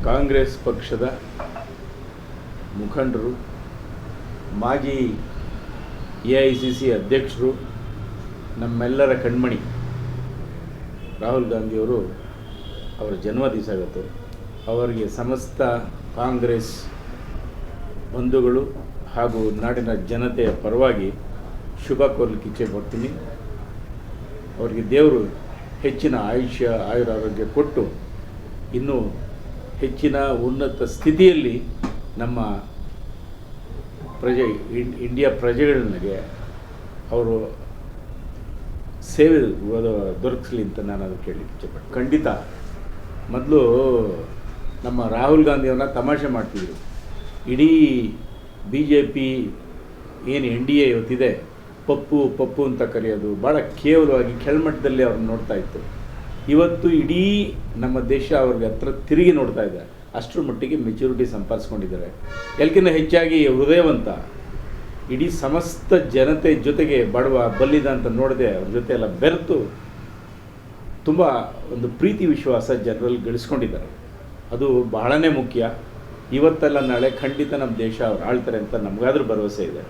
ಕಾಂಗ್ರೆಸ್ ಪಕ್ಷದ ಮುಖಂಡರು, ಮಾಜಿ AICC ಅಧ್ಯಕ್ಷರು, ನಮ್ಮೆಲ್ಲರ ಕಣ್ಮಣಿ ರಾಹುಲ್ ಗಾಂಧಿಯವರು ಅವರ ಜನ್ಮ ದಿವಸ ಇವತ್ತು. ಅವರಿಗೆ ಸಮಸ್ತ ಕಾಂಗ್ರೆಸ್ ಬಂಧುಗಳು ಹಾಗೂ ನಾಡಿನ ಜನತೆಯ ಪರವಾಗಿ ಶುಭ ಕೋರಲಿಕ್ಕೆ ಇಚ್ಛೆ ಪಡ್ತೀನಿ. ಅವರಿಗೆ ದೇವರು ಹೆಚ್ಚಿನ ಆಯುಷ್ಯ ಆಯುರಾರೋಗ್ಯ ಕೊಟ್ಟು ಇನ್ನೂ ಹೆಚ್ಚಿನ ಉನ್ನತ ಸ್ಥಿತಿಯಲ್ಲಿ ನಮ್ಮ ಇಂಡಿಯಾ ಪ್ರಜೆಗಳಿಗೆ ಅವರು ಸೇವೆ ದೊರಕಿಸಲಿ ಅಂತ ನಾನು ಅದು ಕೇಳಲಿಕ್ಕೆ ಇಚ್ಛೆಪಡ್ತೀನಿ. ಖಂಡಿತ ಮೊದಲು ನಮ್ಮ ರಾಹುಲ್ ಗಾಂಧಿಯವ್ರನ್ನ ತಮಾಷೆ ಮಾಡ್ತಿದ್ರು. ಇಡೀ BJP ಏನು NDA ಇವತ್ತಿದೆ, ಪಪ್ಪು ಅಂತ ಕರೆಯೋದು ಭಾಳ ಕೇವಲವಾಗಿ ಕೆಳಮಟ್ಟದಲ್ಲಿ ಅವ್ರನ್ನ ನೋಡ್ತಾ ಇತ್ತು. ಇವತ್ತು ಇಡೀ ನಮ್ಮ ದೇಶ ಅವ್ರಿಗೆ ಹತ್ರ ತಿರುಗಿ ನೋಡ್ತಾ ಇದೆ. ಅಷ್ಟರ ಮಟ್ಟಿಗೆ ಮೆಚುರಿಟಿ ಸಂಪಾದಿಸ್ಕೊಂಡಿದ್ದಾರೆ. ಎಲ್ಲಕ್ಕಿಂತ ಹೆಚ್ಚಾಗಿ ಹೃದಯವಂತ, ಇಡೀ ಸಮಸ್ತ ಜನತೆ ಜೊತೆಗೆ ಬಡವ ಬಲ್ಲಿದ ಅಂತ ನೋಡದೆ ಅವ್ರ ಜೊತೆ ಎಲ್ಲ ಬೆರೆತು ತುಂಬ ಒಂದು ಪ್ರೀತಿ ವಿಶ್ವಾಸ ಜನರಲ್ಲಿ ಗಳಿಸ್ಕೊಂಡಿದ್ದಾರೆ. ಅದು ಬಹಳನೇ ಮುಖ್ಯ. ಇವತ್ತೆಲ್ಲ ನಾಳೆ ಖಂಡಿತ ನಮ್ಮ ದೇಶ ಅವ್ರು ಆಳ್ತಾರೆ ಅಂತ ನಮಗಾದ್ರೂ ಭರವಸೆ ಇದೆ.